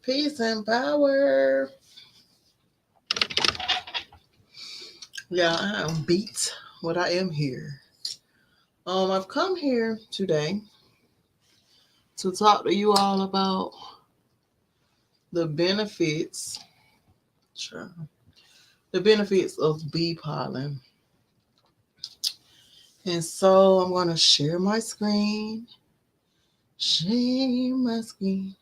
Peace and power. Yeah, I am beat, but I am here. I've come here today to talk to you all about the benefits, sure, the benefits of bee pollen. And so I'm gonna share my screen. Share my screen.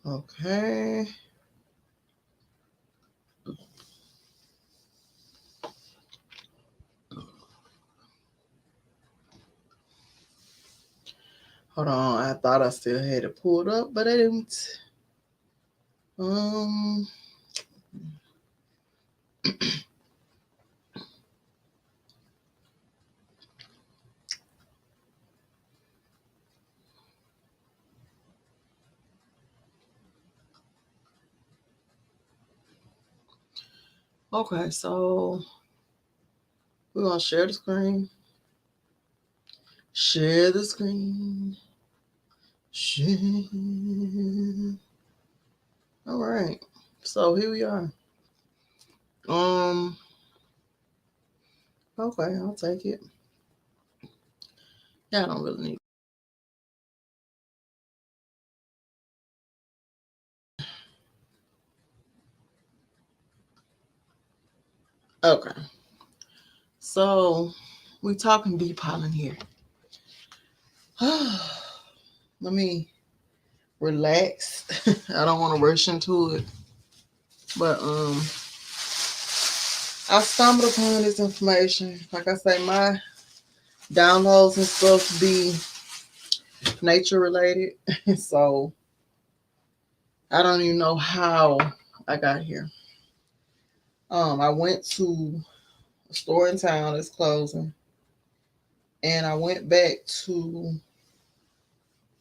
Okay. Hold on. I thought I still had it pulled up, but I didn't. Um. Okay, so we're gonna share the screen. Share the screen. Share. All right. So here we are. Um. Okay, I'll take it. Yeah, I don't really need. Okay. So we talking bee pollen here. Let me relax. I don't want to rush into it, but I stumbled upon this information. Like I say, my downloads and stuff be nature related, so I don't even know how I got here. I went to a store in town that's closing, and I went back to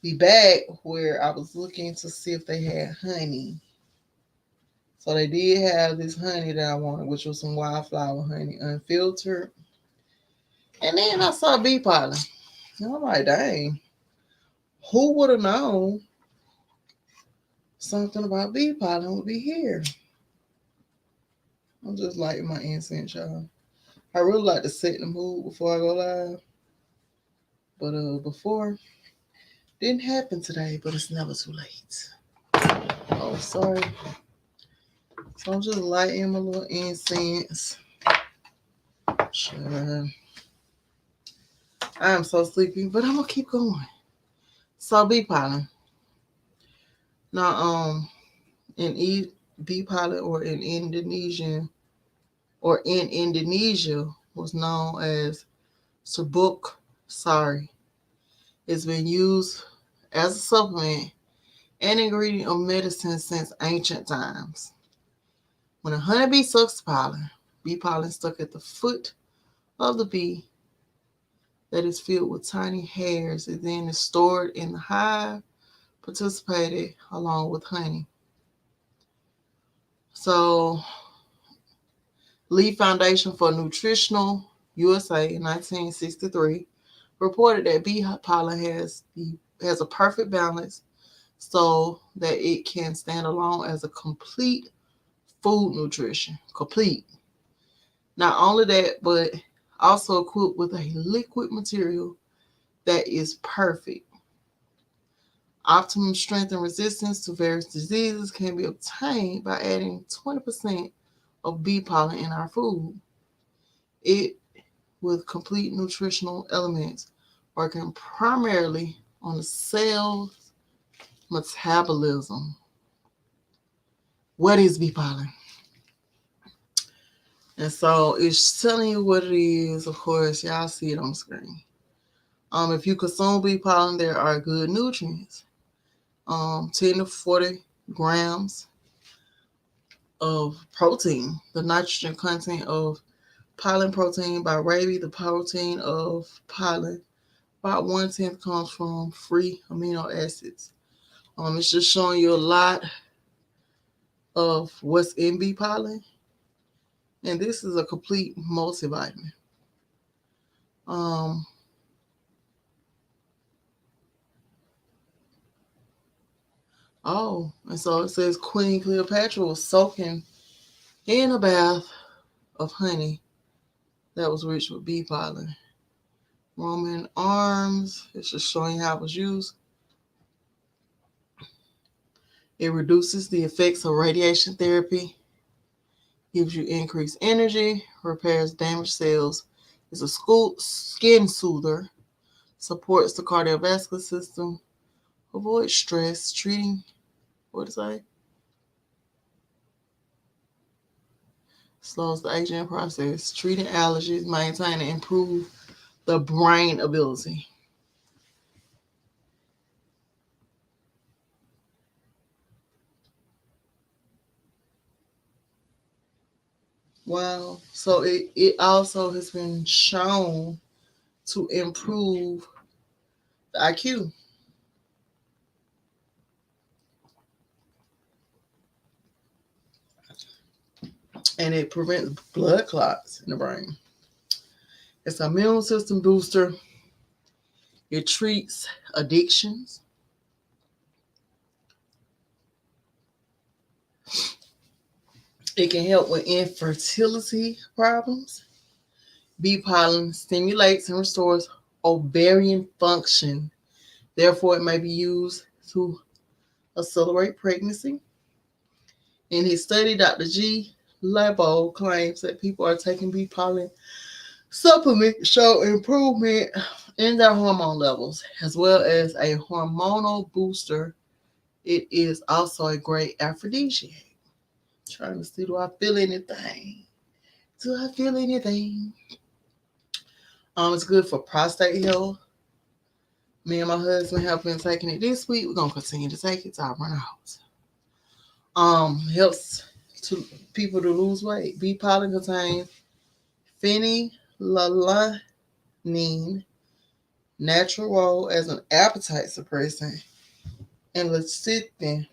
the bag where I was looking to see if they had honey. So they did have this honey that I wanted, which was some wildflower honey, unfiltered. And then I saw bee pollen. And I'm like, dang, who would have known something about bee pollen would be here? I'm just lighting my incense, y'all. I really like to set the mood before I go live. But before, didn't happen today, but it's never too late. Oh, sorry. So I'm just lighting my little incense. Sure. I am so sleepy, but I'm gonna keep going. So bee pollen. Now, bee pollen in Indonesia was known as serbuk sari. It's been used as a supplement and ingredient of medicine since ancient times. When a honeybee sucks pollen, bee pollen stuck at the foot of the bee that is filled with tiny hairs. It then is stored in the hive, participated along with honey. So, Lee Foundation for Nutritional USA in 1963 reported that bee pollen has a perfect balance so that it can stand alone as a complete food nutrition. Complete. Not only that, but also equipped with a liquid material that is perfect. Optimum strength and resistance to various diseases can be obtained by adding 20% of bee pollen in our food. It with complete nutritional elements working primarily on the cell's metabolism. What is bee pollen? And so it's telling you what it is. Of course, y'all see it on the screen. If you consume bee pollen, there are good nutrients. 10 to 40 grams of protein. The nitrogen content of pollen protein by Rabi, the protein of pollen, about 1/10 comes from free amino acids. It's just showing you a lot of what's in bee pollen, and this is a complete multivitamin. Um, Oh, and so it says Queen Cleopatra was soaking in a bath of honey that was rich with bee pollen. Roman arms, it's just showing how it was used. It reduces the effects of radiation therapy, gives you increased energy, repairs damaged cells, is a skin soother, supports the cardiovascular system, avoids stress, treating, what is that? Slows the aging process, treating allergies, maintain and improve the brain ability. Wow. So it also has been shown to improve the IQ, and it prevents blood clots in the brain. It's an immune system booster. It treats addictions. It can help with infertility problems. Bee pollen stimulates and restores ovarian function. Therefore, it may be used to accelerate pregnancy. In his study, Dr. G. Labo claims that people are taking bee pollen supplements show improvement in their hormone levels, as well as a hormonal booster. It is also a great aphrodisiac. Trying to see, do I feel anything? Do I feel anything? It's good for prostate health. Me and my husband have been taking it this week. We're gonna continue to take it till I run out. Helps to people to lose weight. Bee pollen contains phenylalanine, natural role as an appetite suppressant, and lecithin,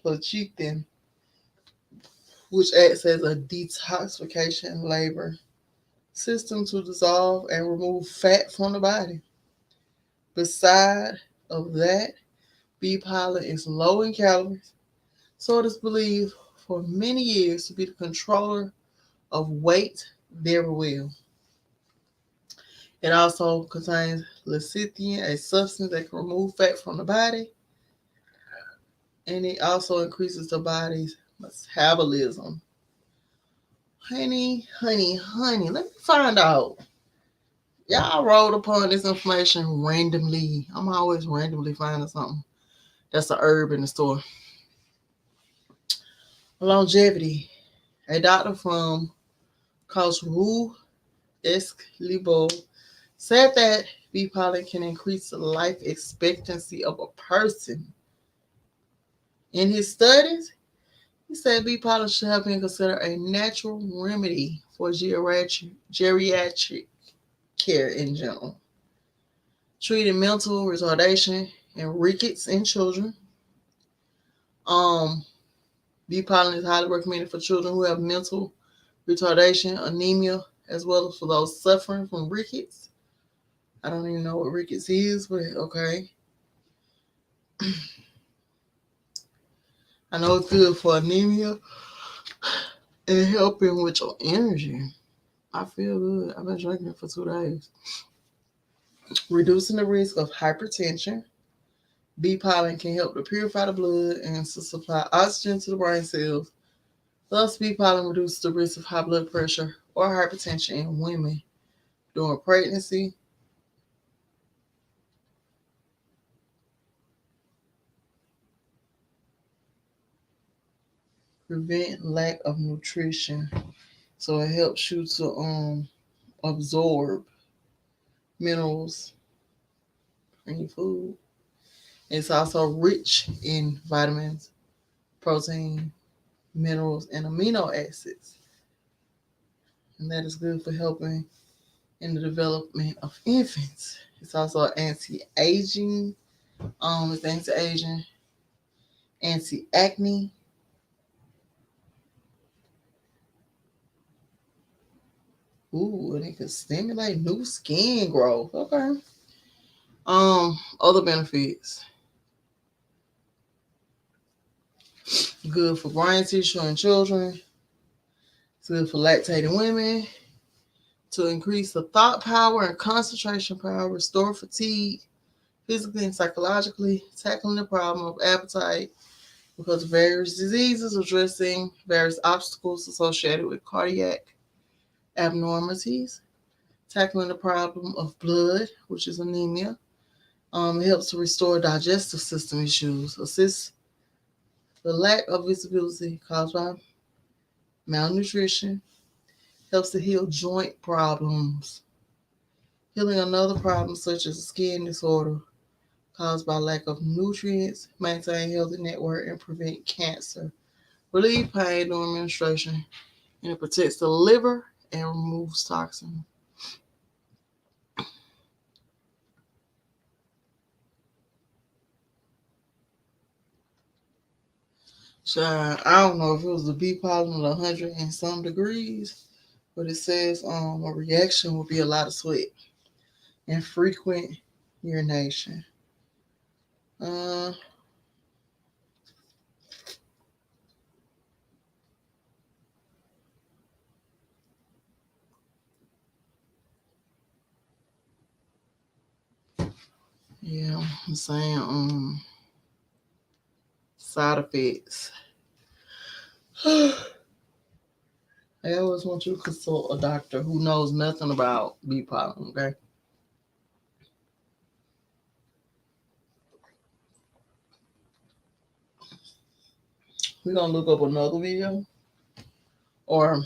which acts as a detoxification labor system to dissolve and remove fat from the body. Beside of that, bee pollen is low in calories, so it is believed for many years to be the controller of weight very well. It also contains lecithin, a substance that can remove fat from the body, and it also increases the body's metabolism. Honey, honey, honey. Let me find out. Y'all rolled upon this information randomly. I'm always randomly finding something that's a herb in the store. Longevity. A doctor from Coach Rue Esclibo said that bee pollen can increase the life expectancy of a person. In his studies, he said bee pollen should have been considered a natural remedy for geriatric care in general, treating mental retardation and rickets in children. Um, Bee pollen is highly recommended for children who have mental retardation, anemia, as well as for those suffering from rickets. I don't even know what rickets is, but okay. I know it's good for anemia and helping with your energy. I feel good. I've been drinking it for 2 days. Reducing the risk of hypertension. Bee pollen can help to purify the blood and to supply oxygen to the brain cells. Thus, bee pollen reduces the risk of high blood pressure or hypertension in women during pregnancy. Prevent lack of nutrition. So it helps you to absorb minerals in your food. It's also rich in vitamins, protein, minerals, and amino acids. And that is good for helping in the development of infants. It's also anti-aging, it's anti-aging, anti-acne. Ooh, and it can stimulate new skin growth. Okay. Other benefits. Good for brain tissue in children. It's good for lactating women. To increase the thought power and concentration power, restore fatigue, physically and psychologically, tackling the problem of appetite because of various diseases, addressing various obstacles associated with cardiac abnormalities, tackling the problem of blood, which is anemia. It helps to restore digestive system issues, assists the lack of visibility caused by malnutrition, helps to heal joint problems, healing another problem such as a skin disorder caused by lack of nutrients, maintain healthy network, and prevent cancer, relieve pain during menstruation, and it protects the liver and removes toxins. So I don't know if it was the bee pollen at 100 and some degrees, but it says a reaction will be a lot of sweat and frequent urination. Uh, yeah, I'm saying side effects. I always want you to consult a doctor who knows nothing about bee pollen. Okay, we're gonna look up another video or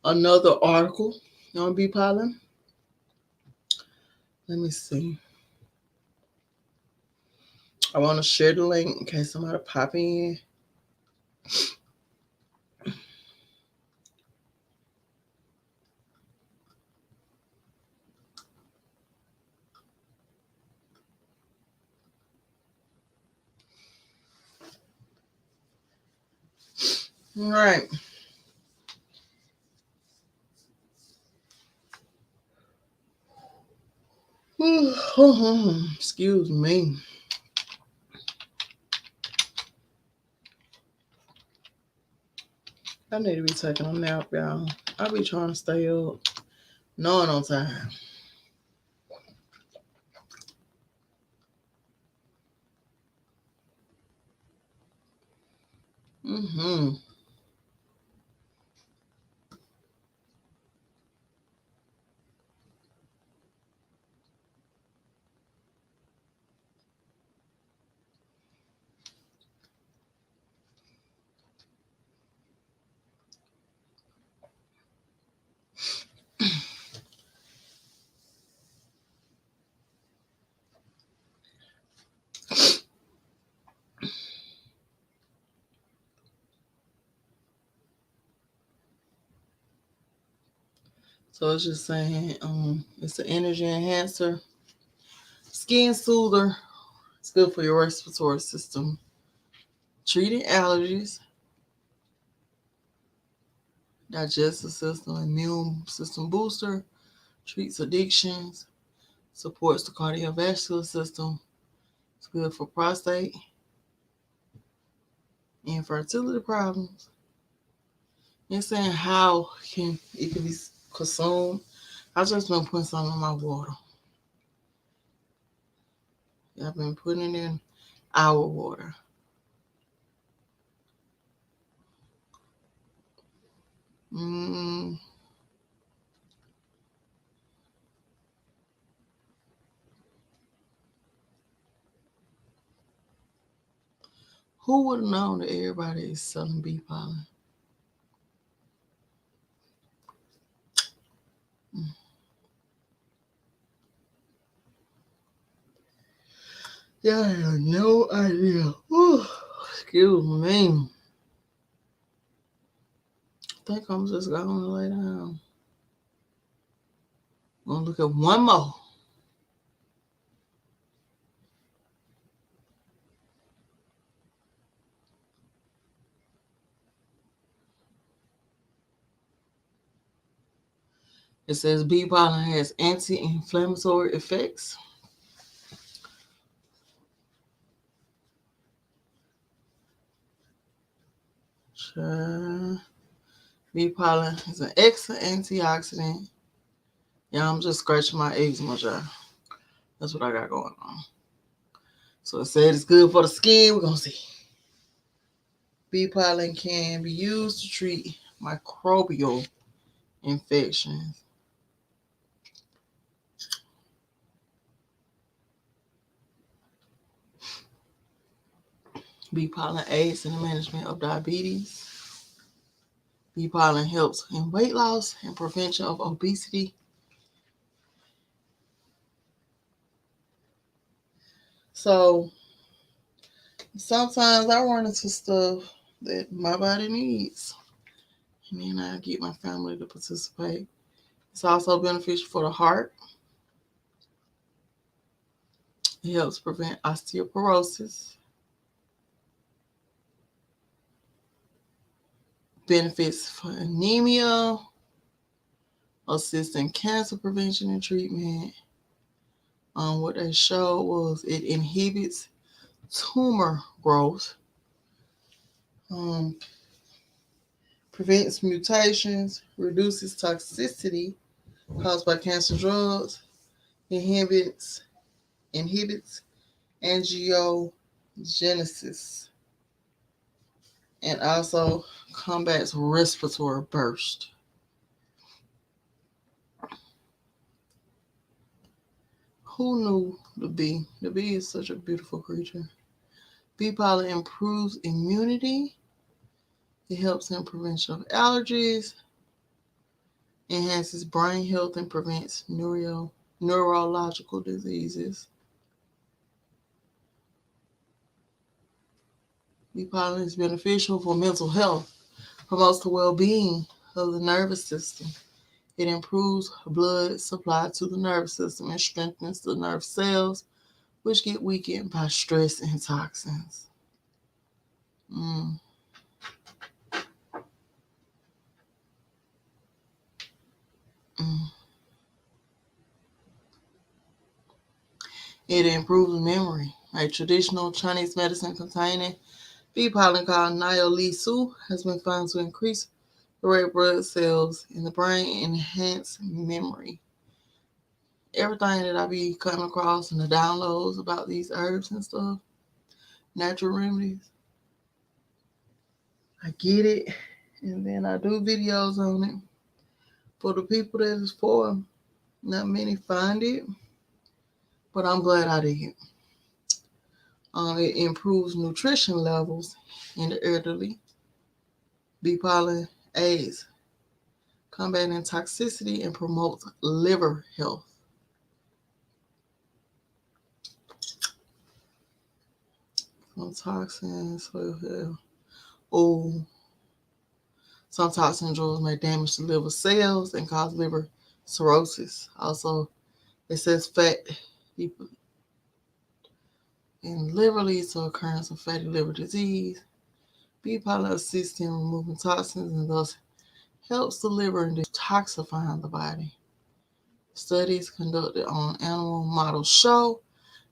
another article on bee pollen. Let me see. I want to share the link in case somebody pop in. All right. Excuse me. I need to be taking a nap, y'all. I be trying to stay up, knowing on time. Mm-hmm. So it's just saying, it's an energy enhancer, skin soother. It's good for your respiratory system, treating allergies, digestive system, immune system booster, treats addictions, supports the cardiovascular system. It's good for prostate, infertility problems. It's saying how can it can be consumed. I just been putting some in my water. I've been putting it in our water. Mm, who would have known that everybody is selling bee pollen? Mm, yeah, I have no idea. Whew, excuse me. I think I'm just going to lay down. I'm gonna look at one more. It says bee pollen has anti-inflammatory effects. Bee pollen is an excellent antioxidant. Yeah, I'm just scratching my eczema, y'all. That's what I got going on. So it said it's good for the skin. We're going to see. Bee pollen can be used to treat microbial infections. Bee pollen aids in the management of diabetes. Bee pollen helps in weight loss and prevention of obesity. So sometimes I run into stuff that my body needs, and then I get my family to participate. It's also beneficial for the heart. It helps prevent osteoporosis. Benefits for anemia, assists in cancer prevention and treatment. What they showed was it inhibits tumor growth, um, prevents mutations, reduces toxicity caused by cancer drugs, inhibits angiogenesis, and also combats respiratory burst. Who knew the bee? The bee is such a beautiful creature. Bee pollen improves immunity. It helps in prevention of allergies, enhances brain health, and prevents neurological diseases. Bee pollen is beneficial for mental health, promotes the well-being of the nervous system. It improves blood supply to the nervous system and strengthens the nerve cells, which get weakened by stress and toxins. Mm. Mm. It improves memory. A traditional Chinese medicine containing bee pollen called Nio Li Su has been found to increase the red blood cells in the brain and enhance memory. Everything that I be coming across in the downloads about these herbs and stuff, natural remedies, I get it, and then I do videos on it. For the people that it's for, not many find it, but I'm glad I did. It improves nutrition levels in the elderly. Bee pollen aids combating toxicity and promotes liver health. Some toxins, some toxin drugs may damage the liver cells and cause liver cirrhosis. Also, it says fat in liver leads to occurrence of fatty liver disease. Bee pollen assists in removing toxins and thus helps the liver in detoxifying the body. Studies conducted on animal models show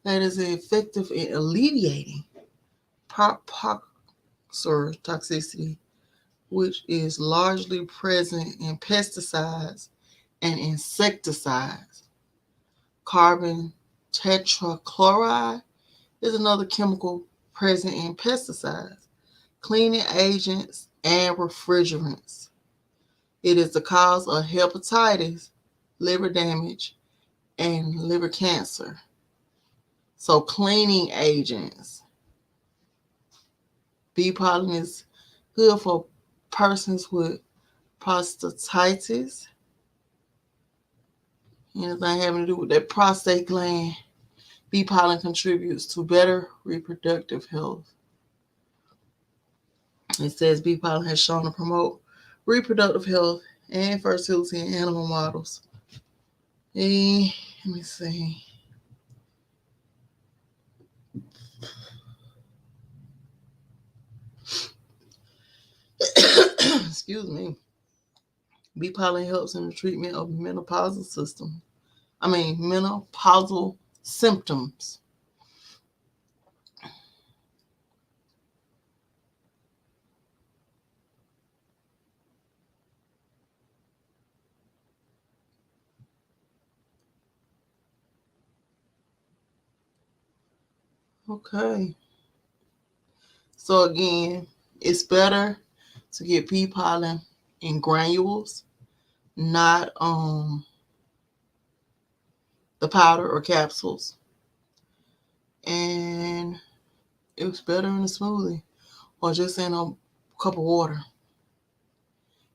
that it is effective in alleviating poxer toxicity, which is largely present in pesticides and insecticides. Carbon tetrachloride is another chemical present in pesticides, cleaning agents, and refrigerants. It is the cause of hepatitis, liver damage, and liver cancer. So cleaning agents. Bee pollen is good for persons with prostatitis, anything having to do with that prostate gland. Bee pollen contributes to better reproductive health. It says bee pollen has shown to promote reproductive health and fertility in animal models. Let me see. Excuse me. Bee pollen helps in the treatment of menopausal symptoms. Okay. So again, it's better to get pea pollen in granules, not the powder or capsules. And it was better in a smoothie or just in a cup of water.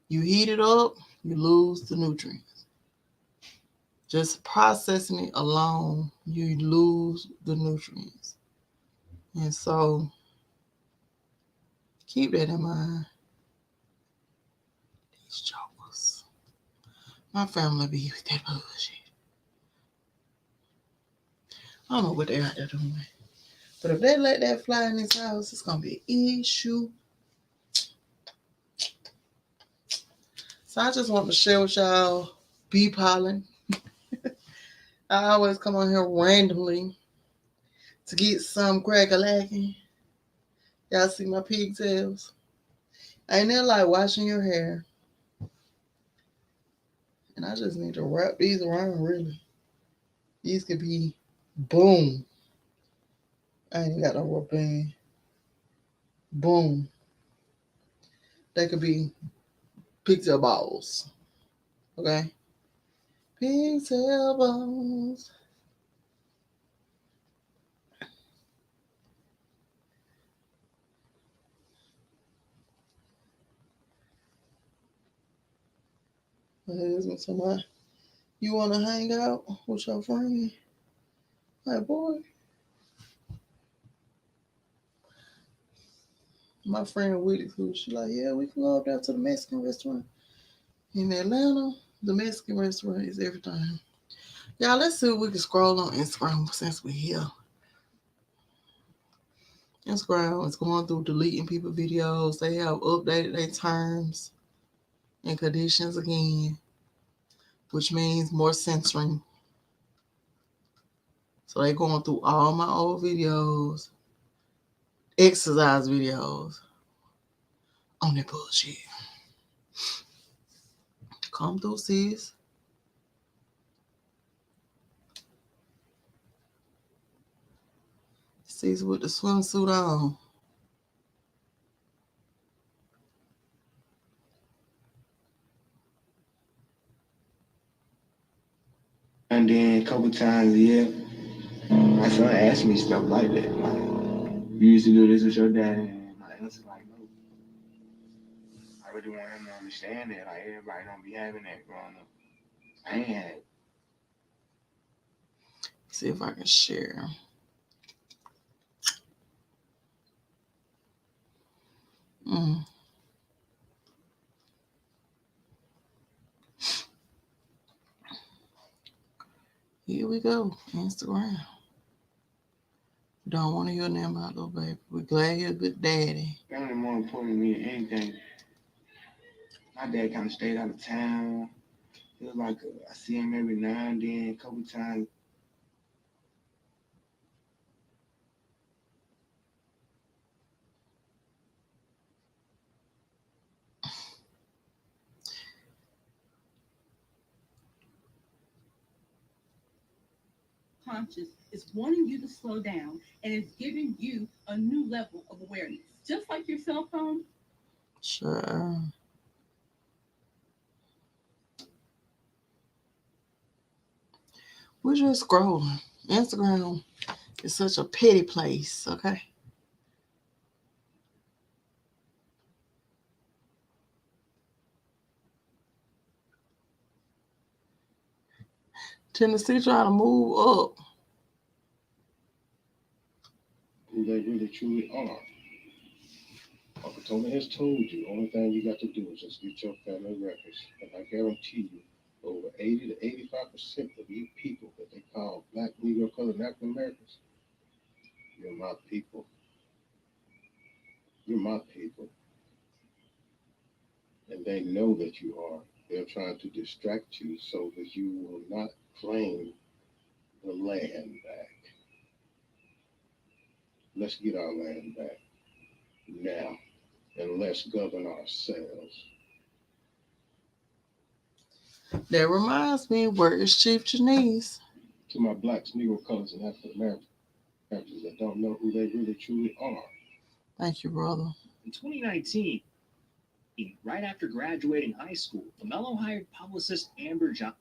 You heat it up, you lose the nutrients. Just processing it alone, you lose the nutrients. And so keep that in mind. These jokers. My family be with that bullshit. I don't know what they're out there doing. But if they let that fly in this house, it's gonna be an issue. So I just want to share with y'all bee pollen. I always come on here randomly to get some crack a lacking. Y'all see my pigtails? Ain't that like washing your hair? And I just need to wrap these around really. These could be boom. I ain't got no rubber band. Boom. They could be pigtail balls. Okay? Pigtail balls. My husband somebody. You wanna hang out with your friend? Like boy. My friend Whitty, who she like, yeah, we can go up there to the Mexican restaurant in Atlanta. The Mexican restaurant is everything. Y'all, let's see if we can scroll on Instagram since we're here. Instagram is going through deleting people videos. They have updated their terms and conditions again, which means more censoring. So they going through all my old videos, exercise videos on that bullshit. Come through, sis. Sis with the swimsuit on. And then a couple times a year, my son asked me stuff like that. Like, you used to do this with your dad, and my answer like, no. I really want him to understand that. Like, everybody don't be having that growing up. I ain't had it. See if I can share. Mm. Here we go. Instagram. Don't want to hear nothing about little baby. We're glad you're a good daddy. Family more important to me than anything. My dad kind of stayed out of town. It was like I see him every now and then, a couple times. Conscious is wanting you to slow down and it's giving you a new level of awareness. Just like your cell phone. Sure. We're just scrolling. Instagram is such a petty place, okay? Tennessee trying to move up. Who they really truly are. Uncle Tony has told you, the only thing you got to do is just get your family records. And I guarantee you, over 80 to 85% of you people that they call black, Negro, colored, and African Americans, you're my people. You're my people. And they know that you are. They're trying to distract you so that you will not claim the land back. Let's get our land back now. And let's govern ourselves. That reminds me, where is Chief Janice? To my blacks, Negro, colors, and African Americans. countries that don't know who they really truly are. Thank you, brother. In 2019, right after graduating high school, LaMelo hired publicist Amber John.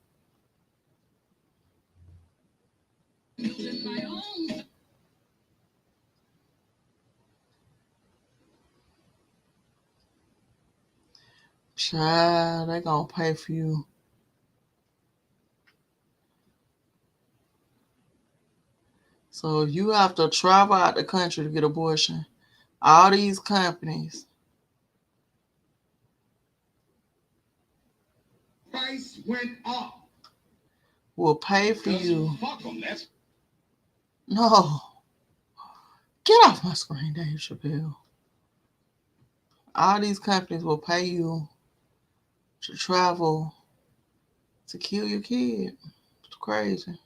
Child, they gonna pay for you. So if you have to travel out the country to get abortion, all these companies Price went up. will pay for Because you. fuck them. That's No, get off my screen, Dave Chappelle. All these companies will pay you to travel to kill your kid. It's crazy.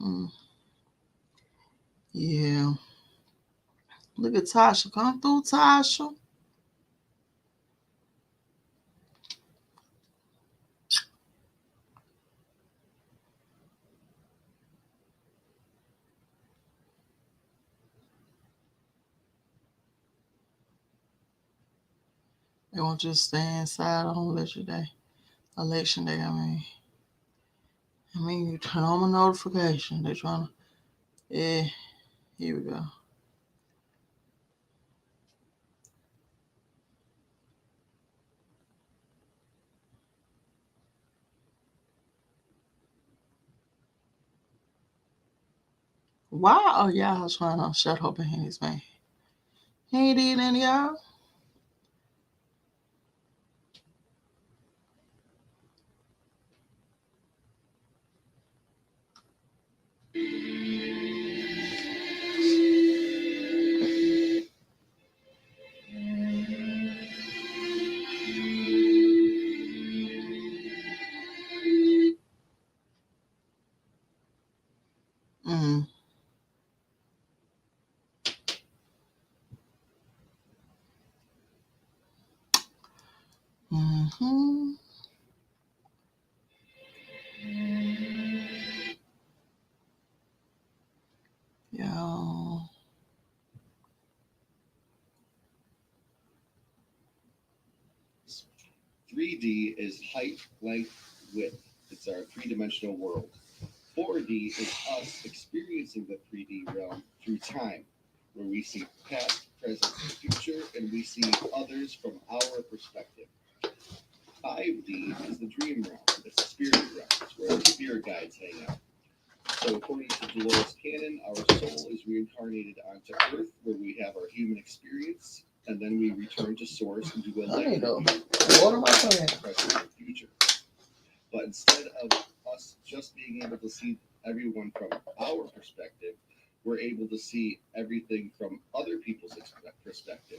Mm, yeah. Look at Tasha. Come through, Tasha. They won't just stay inside on election day. Election day, I mean, you turn on my notification. They're trying to. Yeah, here we go. Why are y'all trying to shut up in his man? He ain't did any of y'all. Mm. Mm-hmm. Yo. 3D is height, length, width. It's our three-dimensional world. 4D is us experiencing the 3D realm through time, where we see past, present, and future, and we see others from our perspective. 5D is the dream realm, it's the spirit realm, where the spirit guides hang out. So, according to Dolores Cannon, our soul is reincarnated onto Earth, where we have our human experience, and then we return to Source and do a I need life to review, order my plan. present, and future. But instead of us just being able to see everyone from our perspective, we're able to see everything from other people's perspective.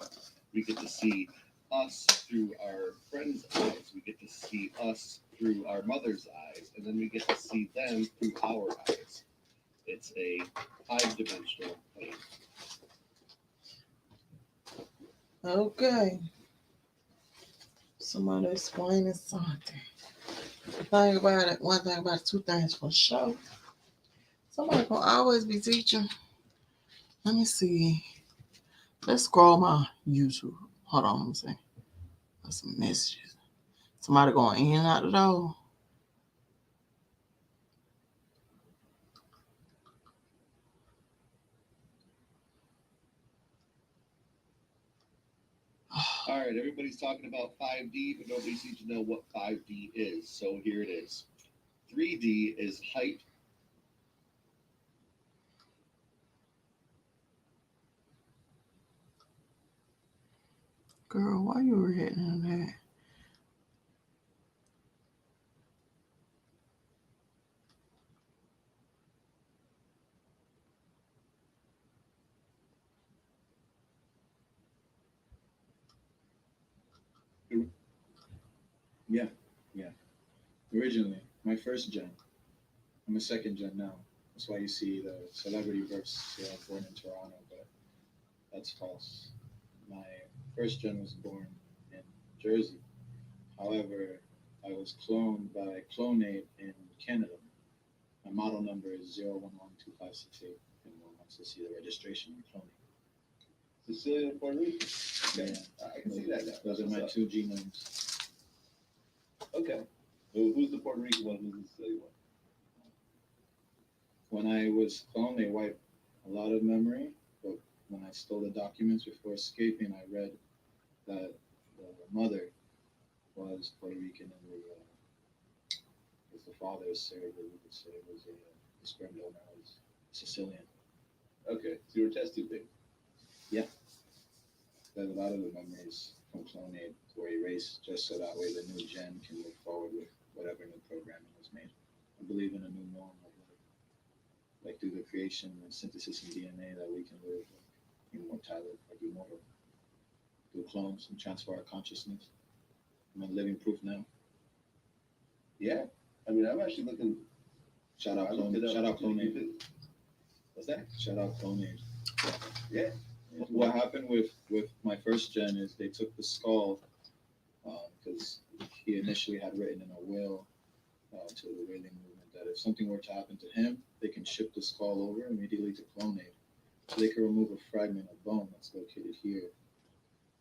We get to see us through our friends' eyes. We get to see us through our mother's eyes. And then we get to see them through our eyes. It's a five-dimensional plane. Okay. Somebody explaining something. The thing about it, one thing about it, two things for sure. Somebody gonna always be teaching. Let me see. Let's scroll my YouTube. Hold on, let me see. There's some messages. Somebody going in and out the door. All right, everybody's talking about 5D, but nobody seems to know what 5D is. So here it is. 3D is height. Girl, why you reacting to that? Yeah, yeah. Originally, my first gen. I'm a second gen now. That's why you see the celebrity versus born in Toronto, but that's false. My first gen was born in Jersey. However, I was cloned by Clonate in Canada. My model number is 0112568, and wants to see the registration and cloning. Sicilian, Puerto Rico. Okay, Yeah, I can see that now. those are my What's two genomes. up? Okay. Who's the Puerto Rican one? Who's the Sicilian one? When I was cloned, they wiped a lot of memory, but when I stole the documents before escaping, I read that the mother was Puerto Rican and the father is Serb, we could say was the sperm donor was Sicilian. Okay, so you were test tube baby. That a lot of the memories from clonate were erased just so that way the new gen can move forward with whatever new programming was made. I believe in a new norm of like through the creation and synthesis of DNA that we can live like, immortality, like immortal through clones and transfer our consciousness. I'm a living proof now. Yeah. I mean, I'm actually looking. Shout out I looked it clonate. up. Shout out clonate. What's that? Shout out clonate. Yeah. What happened with my first gen is they took the skull because he initially had written in a will to the whaling movement that if something were to happen to him, they can ship the skull over immediately to clonate. So they can remove a fragment of bone that's located here.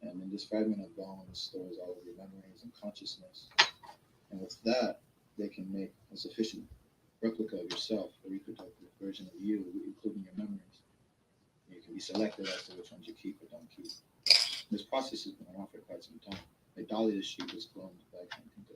And in this fragment of bone stores all of your memories and consciousness. And with that, they can make a sufficient replica of yourself, a reproductive version of you, including your memories. You can be selected as to which ones you keep or don't keep. This process has been around for quite some time. Like Dolly the sheep was cloned back in the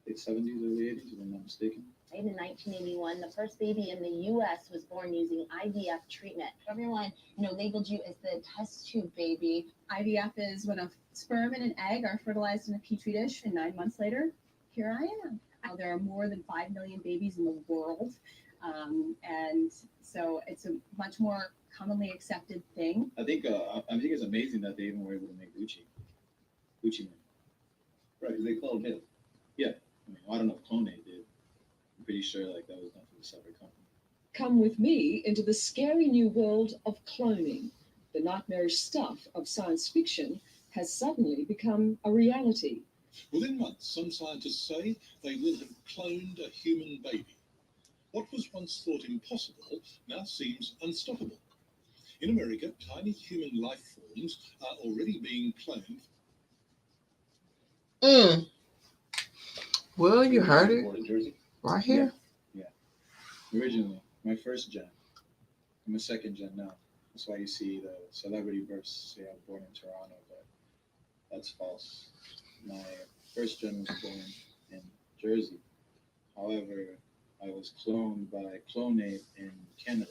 late 70s, early 80s, if I'm not mistaken. In 1981, the first baby in the U.S. was born using IVF treatment. Everyone, labeled you as the test tube baby. IVF is when a sperm and an egg are fertilized in a petri dish, and 9 months later, here I am. Now, there are more than 5 million babies in the world, and so it's a much more commonly accepted thing. I think it's amazing that they even were able to make Gucci Man. Right, because they cloned him. I mean, I don't know if Clonate did. I'm pretty sure like that was done from a separate company. Come with me into the scary new world of cloning. The nightmarish stuff of science fiction has suddenly become a reality. Within months, some scientists say they will have cloned a human baby. What was once thought impossible now seems unstoppable. In America, tiny human life forms are already being cloned. Well, you heard it Born in Jersey. right here. Originally, my first gen. I'm a second gen now. That's why you see the celebrity births say I'm born in Toronto, but that's false. My first gen was born in Jersey. However, I was cloned by Clonate in Canada.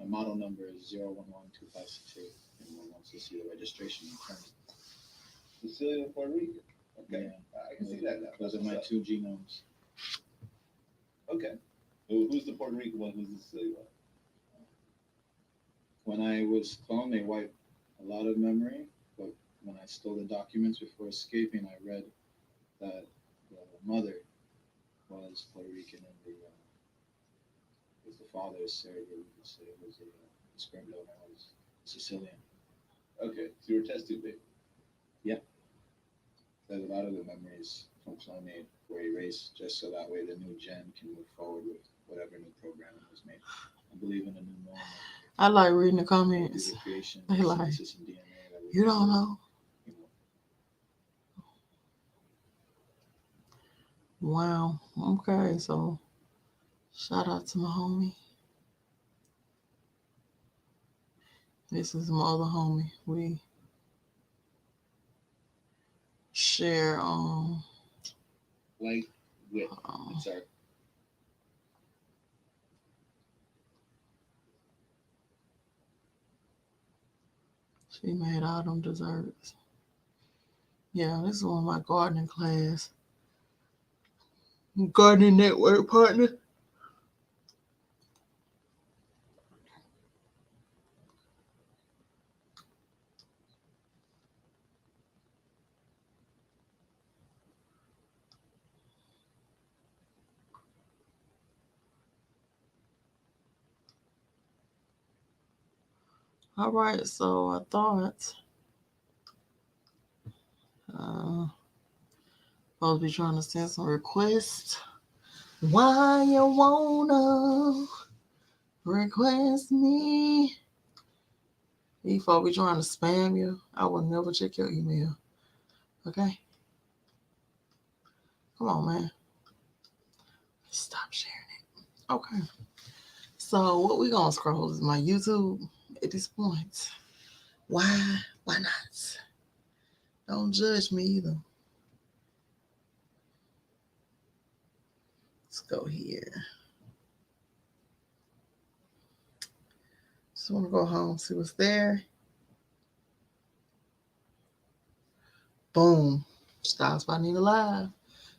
My model number is 0112562. Anyone wants to see the registration and clone. Sicilian, Puerto Rico. Okay. Yeah. I can see that now. Those are my two genomes. Okay. Who's the Puerto Rican one? Who's the Sicilian one? When I was cloned, they wiped a lot of memory, but when I stole the documents before escaping, I read that the mother was Puerto Rican and the father is Serb, we could say was a sperm donor was Sicilian. Okay, so you were test tube baby. That a lot of the memories from clonate were erased just so that way the new gen can move forward with whatever new programming was made. I believe in a new norm. I like reading the Through comments. the creation They and like, synthesis of DNA that we You can don't live, know. you know. Wow. Okay, so shout out to my homie. This is my other homie. We share Light, width. um It's our she made all them desserts. Yeah, this is one of my gardening class. Gardening network partner. All right, so I thought supposed to be trying to send some requests. Why you wanna Request me. Before we trying to spam you, I will never check your email. Okay? Come on, man. Stop sharing it. Okay. So what we gonna scroll is my YouTube at this point. Why? Why not? Don't judge me either. Let's go here. Just want to go home, see what's there. Boom. Styles by Nina Live.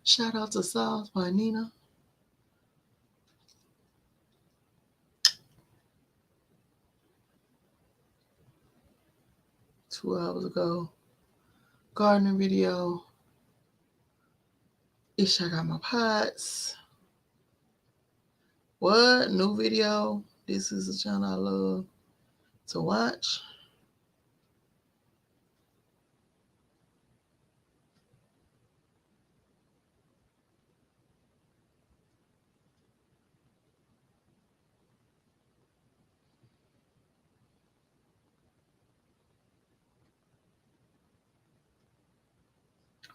Shout out to Styles by Nina. $2 ago. Gardening video. Ish, I got my pots. What? New video? This is a channel I love to watch.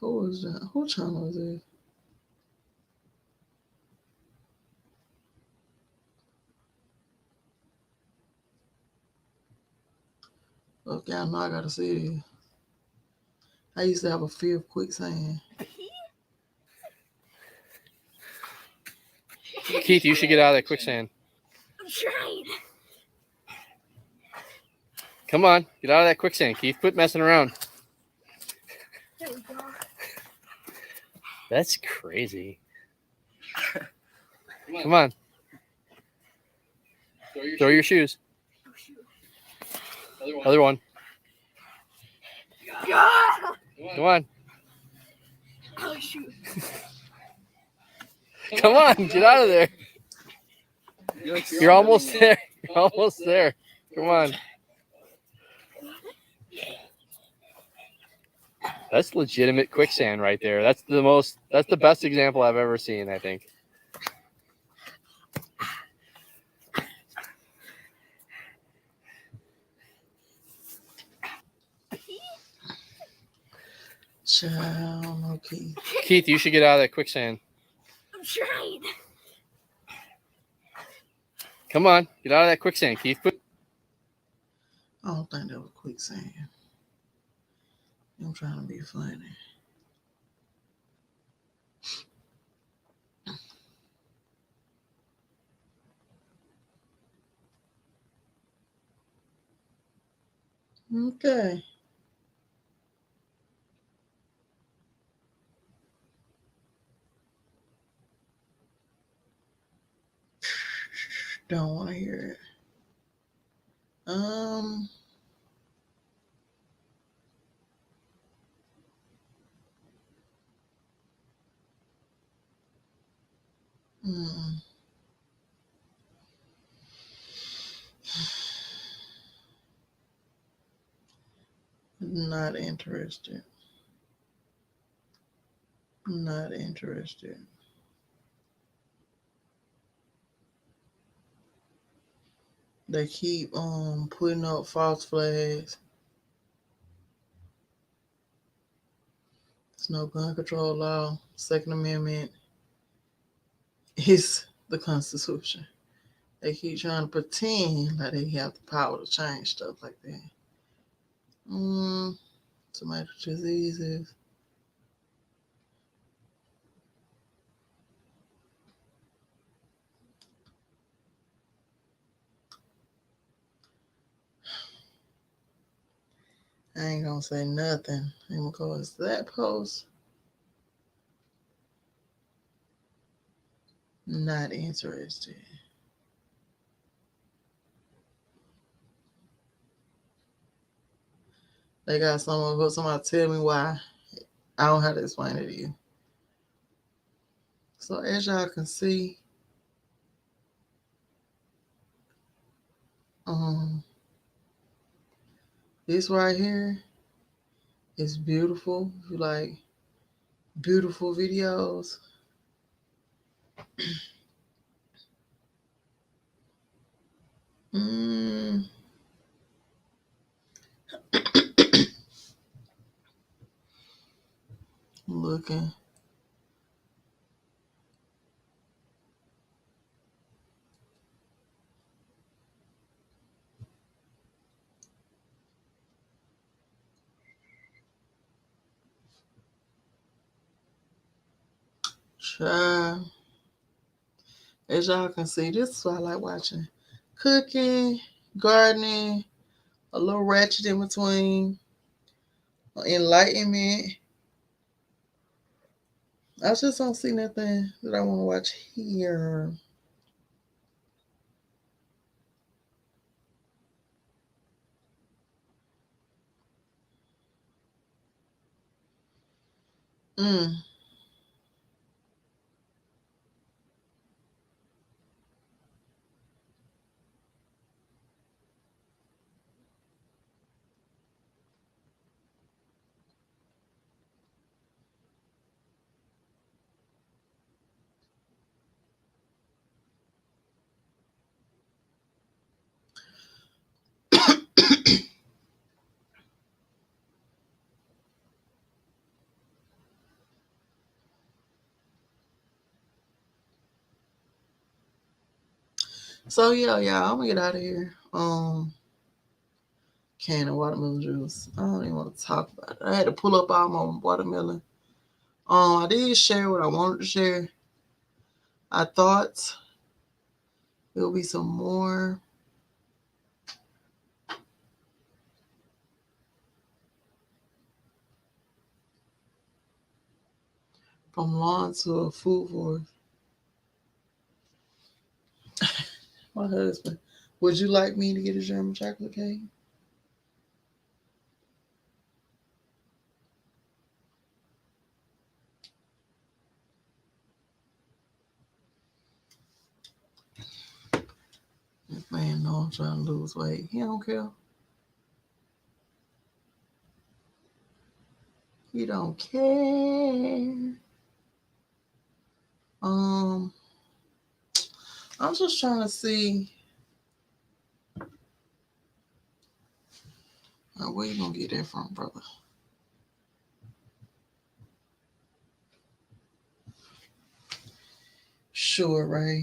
Who is that? Who channel is this? Okay, I know I gotta see this. I used to have a fear of quicksand. Keith, you should get out of that quicksand. I'm trying. Come on, get out of that quicksand, Keith. Quit messing around. There we go. That's crazy. Come on. Throw your shoes. Other one. Come on. Oh, shoot. Come on, get out of there. You're almost there. You're almost there. Come on. That's legitimate quicksand right there. That's the best example I've ever seen, I think. Child, no Keith. Keith, you should get out of that quicksand. I'm trying. Come on, get out of that quicksand, Keith. Quit. I don't think that was quicksand. I'm trying to be funny. Okay. Don't want to hear it. mm. Not interested. Not interested. They keep putting up false flags. There's no gun control law. Second Amendment is the Constitution. They keep trying to pretend like they have the power to change stuff like that. Tomato diseases. I ain't gonna say nothing. I'm gonna go as that post. Not interested. They got somebody tell me why. I don't have to explain it to you. So as y'all can see, this right here is beautiful. If you like beautiful videos, Mm, looking. Child. As y'all can see, this is what I like watching. Cooking, gardening, a little ratchet in between, enlightenment. I just don't see nothing that I want to watch here. Mm. So yeah, I'm gonna get out of here. Can of watermelon juice. I don't even want to talk about it. I had to pull up all my watermelon. I did share what I wanted to share. I thought there'll be some more from lawn to a food for my husband. Would you like me to get a German chocolate cake? This man know I'm trying to lose weight. He don't care. He don't care. Um, I'm just trying to see where you gonna get that from, brother. Sure, Ray.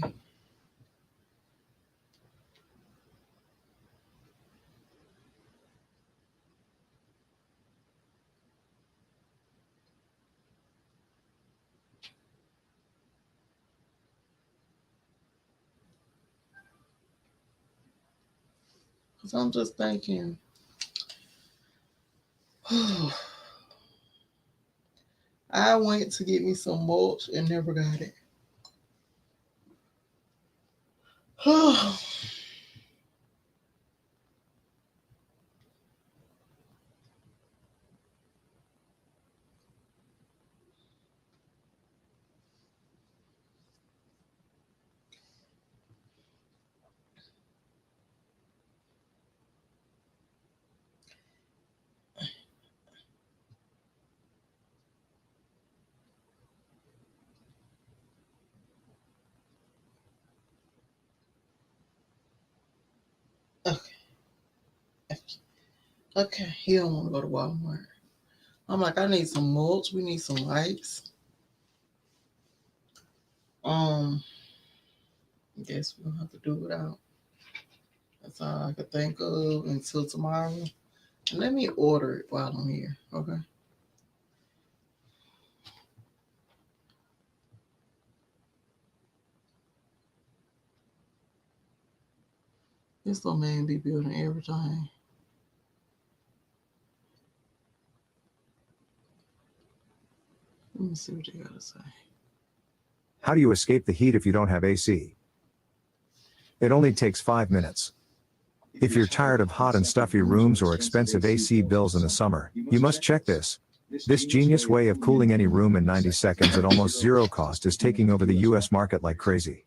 Cause I'm just thinking. I went to get me some mulch and never got it. Okay. Okay. He don't want to go to Walmart. I'm like, I need some mulch. We need some lights. I guess we'll have to do without. That's all I could think of until tomorrow. And let me order it while I'm here. Okay. This little man be building everything. Let me see what they gotta say. How do you escape the heat if you don't have AC? It only takes 5 minutes. If you're tired of hot and stuffy rooms or expensive AC bills in the summer, you must check this. This genius way of cooling any room in 90 seconds at almost zero cost is taking over the US market like crazy.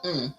Mm.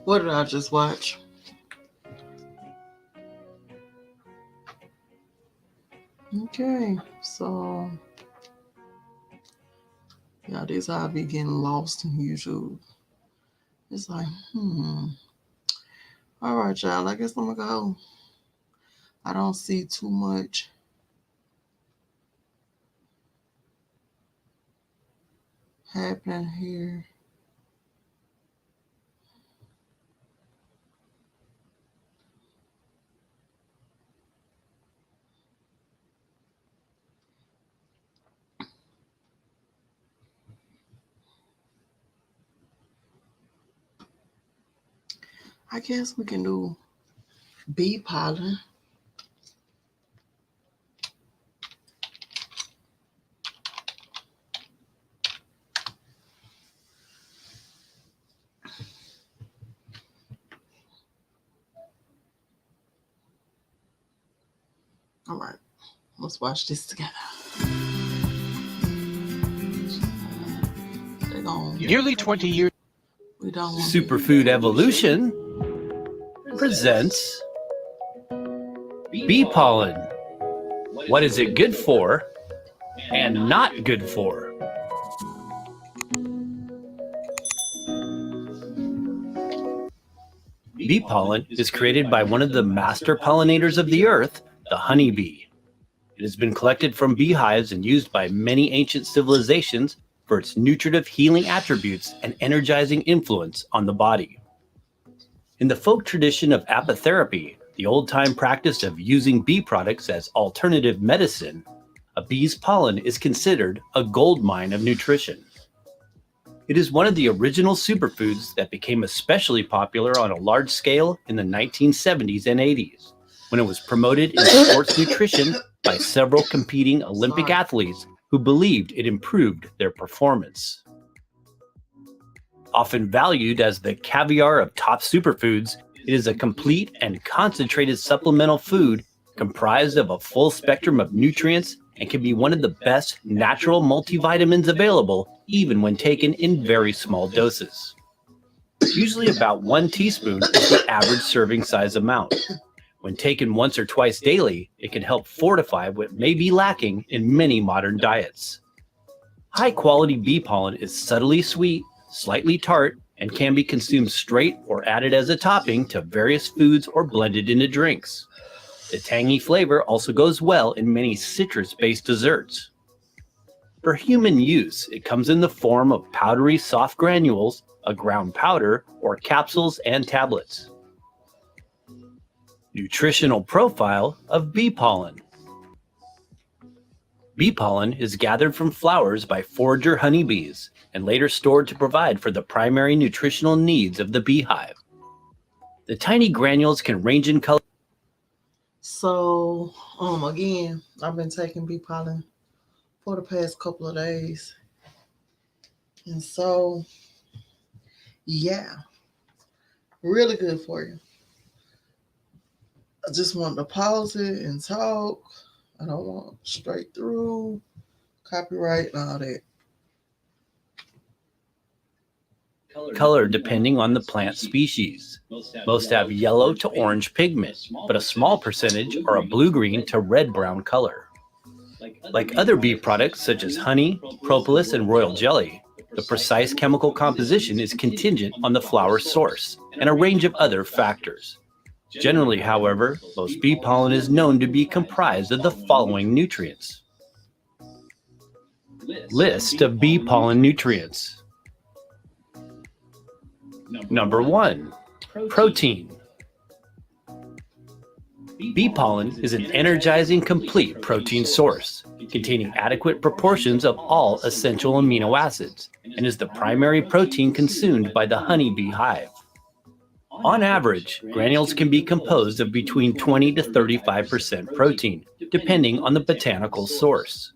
What did I just watch? Okay, so yeah, this how I be getting lost in YouTube. It's like, all right, y'all. I guess I'm gonna go. I don't see too much happening here. I guess we can do bee pollen. All right, let's watch this together. They're gonna, Nearly 20 years. we don't want Superfood Evolution presents bee pollen. What is it good for and not good for? Bee pollen is created by one of the master pollinators of the earth, the honeybee. It has been collected from beehives and used by many ancient civilizations for its nutritive healing attributes and energizing influence on the body. In the folk tradition of apitherapy, the old-time practice of using bee products as alternative medicine, a bee's pollen is considered a gold mine of nutrition. It is one of the original superfoods that became especially popular on a large scale in the 1970s and 80s, when it was promoted in sports nutrition by several competing Olympic athletes who believed it improved their performance. Often valued as the caviar of top superfoods, it is a complete and concentrated supplemental food comprised of a full spectrum of nutrients and can be one of the best natural multivitamins available even when taken in very small doses. Usually about 1 teaspoon is the average serving size amount. When taken once or twice daily, it can help fortify what may be lacking in many modern diets. High-quality bee pollen is subtly sweet, slightly tart, and can be consumed straight or added as a topping to various foods or blended into drinks. The tangy flavor also goes well in many citrus-based desserts. For human use, it comes in the form of powdery soft granules, a ground powder, or capsules and tablets. Nutritional profile of bee pollen. Bee pollen is gathered from flowers by forager honeybees and later stored to provide for the primary nutritional needs of the beehive. The tiny granules can range in color. So, again, I've been taking bee pollen for the past couple of days. And so, yeah, really good for you. I just want to pause it and talk. I don't want straight through, copyright, and all that. Color depending on the plant species. Most have yellow to orange pigment, but a small percentage are a blue-green to red-brown color. Like other bee products such as honey, propolis, and royal jelly, the precise chemical composition is contingent on the flower source and a range of other factors. Generally, however, most bee pollen is known to be comprised of the following nutrients. List of bee pollen nutrients. Number 1, protein. Bee pollen is an energizing, complete protein source, containing adequate proportions of all essential amino acids, and is the primary protein consumed by the honeybee hive. On average, granules can be composed of between 20 to 35% protein, depending on the botanical source.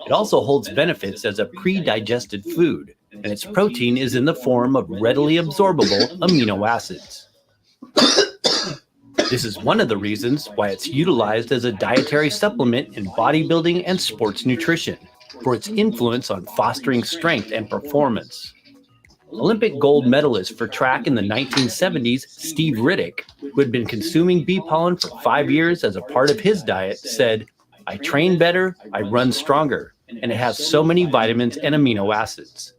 It also holds benefits as a pre-digested food, and its protein is in the form of readily absorbable amino acids. This is one of the reasons why it's utilized as a dietary supplement in bodybuilding and sports nutrition, for its influence on fostering strength and performance. Olympic gold medalist for track in the 1970s, Steve Riddick, who had been consuming bee pollen for 5 years as a part of his diet, said, "I train better, I run stronger, and it has so many vitamins and amino acids."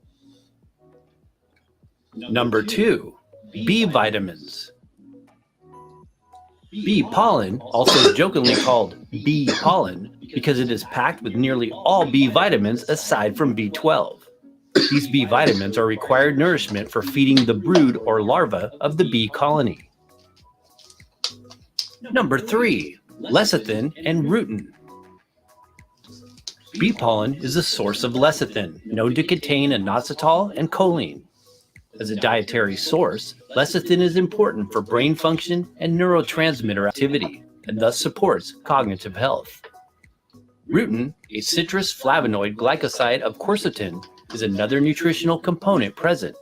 Number 2, bee vitamins. Bee pollen, also jokingly called bee pollen, because it is packed with nearly all B vitamins aside from B12. These B vitamins are required nourishment for feeding the brood or larva of the bee colony. Number 3, lecithin and rutin. Bee pollen is a source of lecithin, known to contain inositol and choline. As a dietary source, lecithin is important for brain function and neurotransmitter activity, and thus supports cognitive health. Rutin, a citrus flavonoid glycoside of quercetin, is another nutritional component present.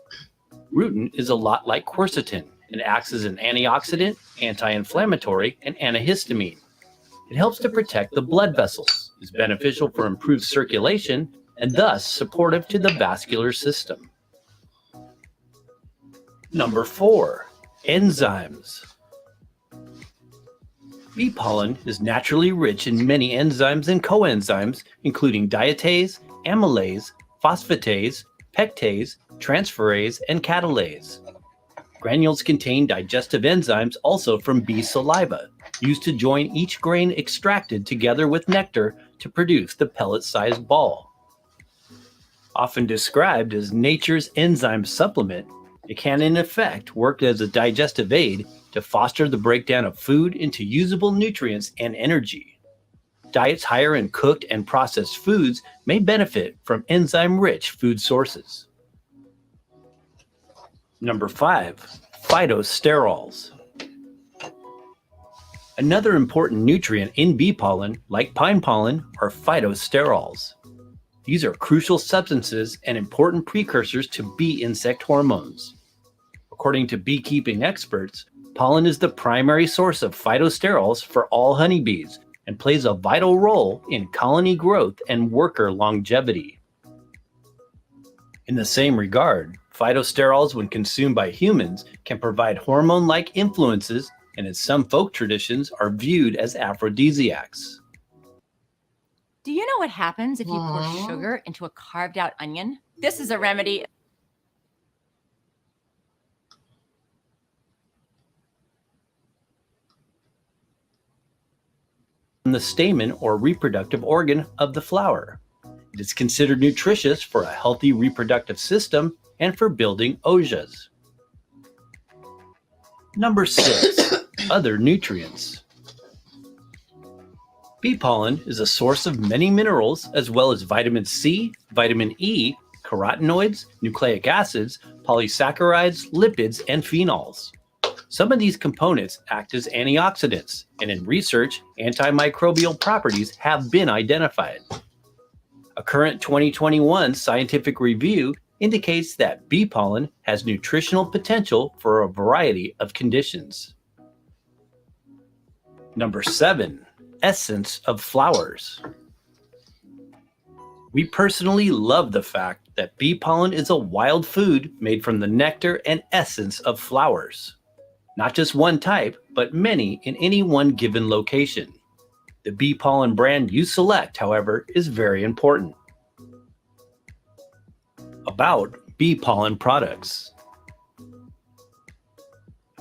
Rutin is a lot like quercetin and acts as an antioxidant, anti-inflammatory, and antihistamine. It helps to protect the blood vessels, is beneficial for improved circulation, and thus supportive to the vascular system. Number 4, enzymes. Bee pollen is naturally rich in many enzymes and coenzymes, including dietase, amylase, phosphatase, pectase, transferase, and catalase. Granules contain digestive enzymes also from bee saliva, used to join each grain extracted together with nectar to produce the pellet-sized ball. Often described as nature's enzyme supplement, it can in effect work as a digestive aid to foster the breakdown of food into usable nutrients and energy. Diets higher in cooked and processed foods may benefit from enzyme-rich food sources. Number 5, phytosterols. Another important nutrient in bee pollen, like pine pollen, are phytosterols. These are crucial substances and important precursors to bee insect hormones. According to beekeeping experts, pollen is the primary source of phytosterols for all honeybees and plays a vital role in colony growth and worker longevity. In the same regard, phytosterols, when consumed by humans, can provide hormone-like influences and in some folk traditions are viewed as aphrodisiacs. Do you know what happens if you pour sugar into a carved out onion? This is a remedy. From the stamen or reproductive organ of the flower. It is considered nutritious for a healthy reproductive system and for building ojas. Number 6, other nutrients. Bee pollen is a source of many minerals as well as vitamin C, vitamin E, carotenoids, nucleic acids, polysaccharides, lipids, and phenols. Some of these components act as antioxidants, and in research, antimicrobial properties have been identified. A current 2021 scientific review indicates that bee pollen has nutritional potential for a variety of conditions. Number 7, essence of flowers. We personally love the fact that bee pollen is a wild food made from the nectar and essence of flowers. Not just one type, but many in any one given location. The bee pollen brand you select, however, is very important. About bee pollen products.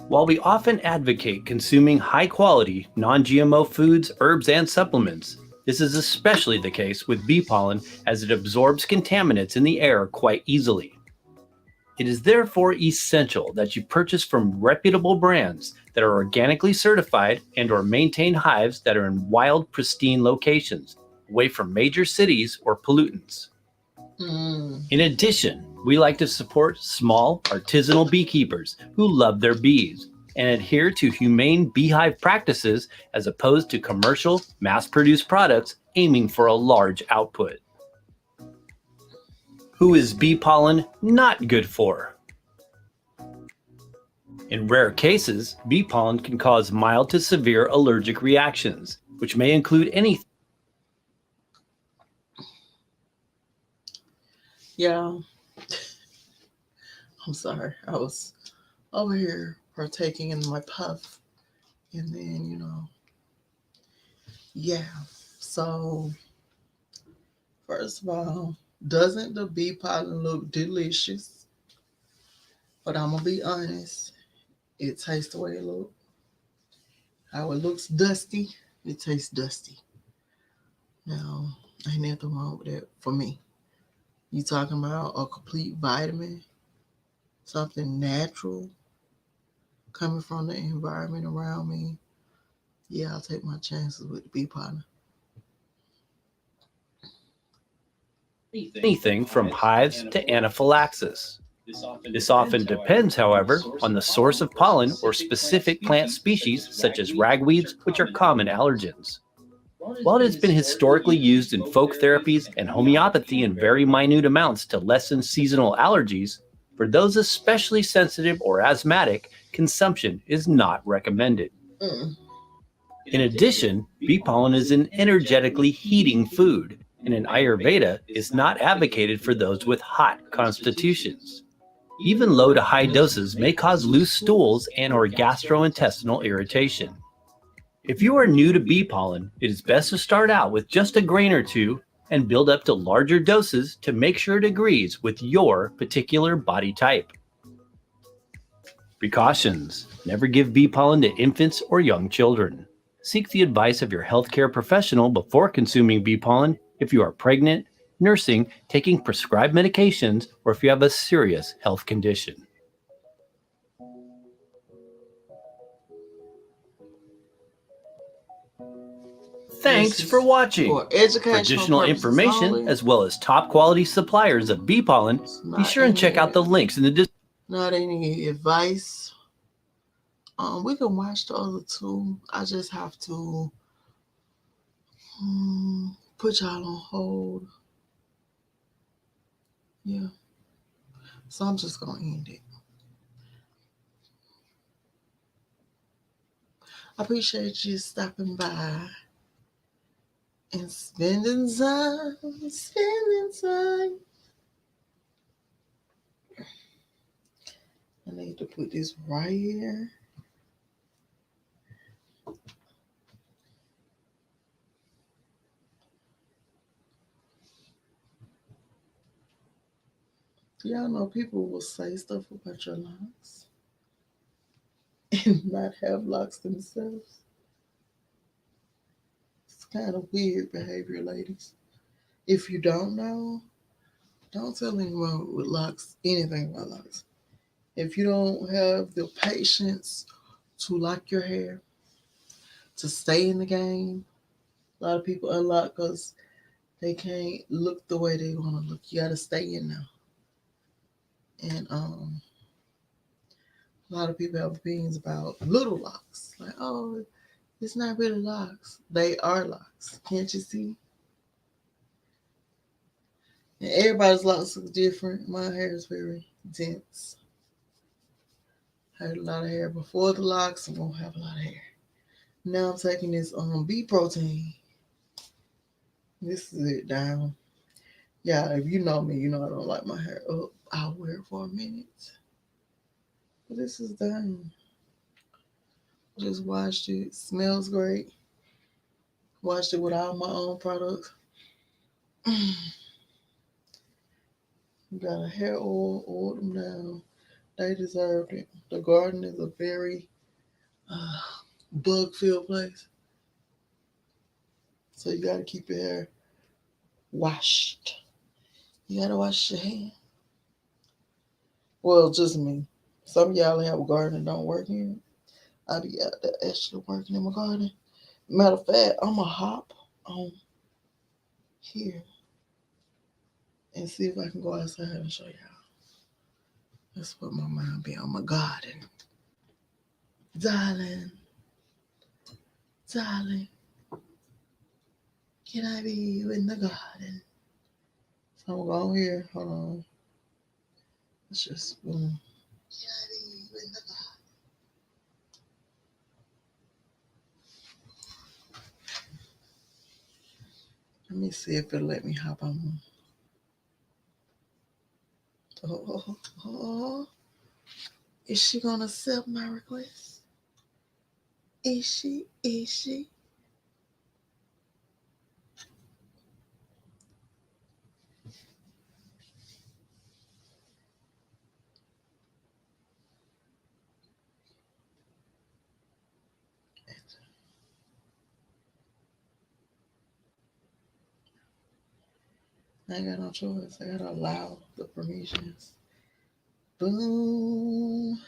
While we often advocate consuming high-quality, non-GMO foods, herbs, and supplements, this is especially the case with bee pollen as it absorbs contaminants in the air quite easily. It is therefore essential that you purchase from reputable brands that are organically certified and/or maintain hives that are in wild, pristine locations, away from major cities or pollutants. In addition, we like to support small, artisanal beekeepers who love their bees and adhere to humane beehive practices as opposed to commercial, mass-produced products aiming for a large output. Who is bee pollen not good for? In rare cases, bee pollen can cause mild to severe allergic reactions, which may include anything. Yeah. I'm sorry. I was over here partaking in my puff. And then, yeah. So, first of all, doesn't the bee pollen look delicious? But I'm going to be honest. It tastes the way it looks. How it looks dusty, it tastes dusty. Now, ain't nothing wrong with that for me. You talking about a complete vitamin, something natural coming from the environment around me. Yeah, I'll take my chances with the bee pollen. Anything from hives to anaphylaxis. This often depends, however, on the source of pollen or specific plant species such as ragweeds, which are common allergens. While it has been historically used in folk therapies and homeopathy in very minute amounts to lessen seasonal allergies, for those especially sensitive or asthmatic, consumption is not recommended. In addition, bee pollen is an energetically heating food, and in Ayurveda is not advocated for those with hot constitutions. Even low to high doses may cause loose stools and/or gastrointestinal irritation. If you are new to bee pollen, it is best to start out with just a grain or two and build up to larger doses to make sure it agrees with your particular body type. Precautions: never give bee pollen to infants or young children. Seek the advice of your healthcare professional before consuming bee pollen if you are pregnant, nursing, taking prescribed medications, or if you have a serious health condition. Thanks for watching. For educational For additional purposes information, only. as well as top quality suppliers of bee pollen, be sure and check out the links in the description. Not any advice. We can watch the other two. I just have to put y'all on hold. Yeah. So I'm just going to end it. I appreciate you stopping by and spending time. I need to put this right here. Y'all know people will say stuff about your locks and not have locks themselves. It's kind of weird behavior, ladies. If you don't know, don't tell anyone with locks anything about locks. If you don't have the patience to lock your hair, to stay in the game, a lot of people unlock because they can't look the way they want to look. You got to stay in now. And a lot of people have opinions about little locks. Like, oh, it's not really locks. They are locks. Can't you see? And everybody's locks look different. My hair is very dense. I had a lot of hair before the locks. I'm gonna have a lot of hair. Now I'm taking this bee protein. This is it down. Yeah, if you know me, you know I don't like my hair up. I'll wear it for a minute. But this is done. Just washed it. Smells great. Washed it with all my own products. Got a hair oil, oiled them down. They deserved it. The garden is a very uh, bug-filled place. So you gotta keep your hair washed. You gotta wash your hair. Well, just me. Some of y'all have a garden and don't work in it. I be out there actually working in my garden. Matter of fact, I'm going to hop on here and see if I can go outside and show y'all. That's what my mind be on my garden. Darling, darling, can I be you in the garden? So I'm going to go here. Hold on. Let's just boom. Can I be you in the garden? Let me see if it'll let me hop on. Oh. Is she going to accept my request? Is she? Is she? I ain't got no choice. I gotta allow the permissions. Boom.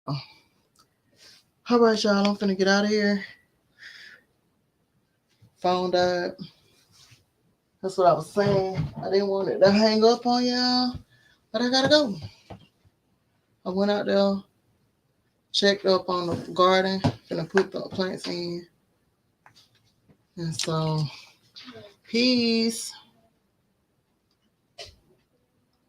All right, y'all. I'm finna get out of here. Phone died. That's what I was saying. I didn't want it to hang up on y'all, but I gotta go. I went out there, checked up on the garden, finna put the plants in. And so, peace.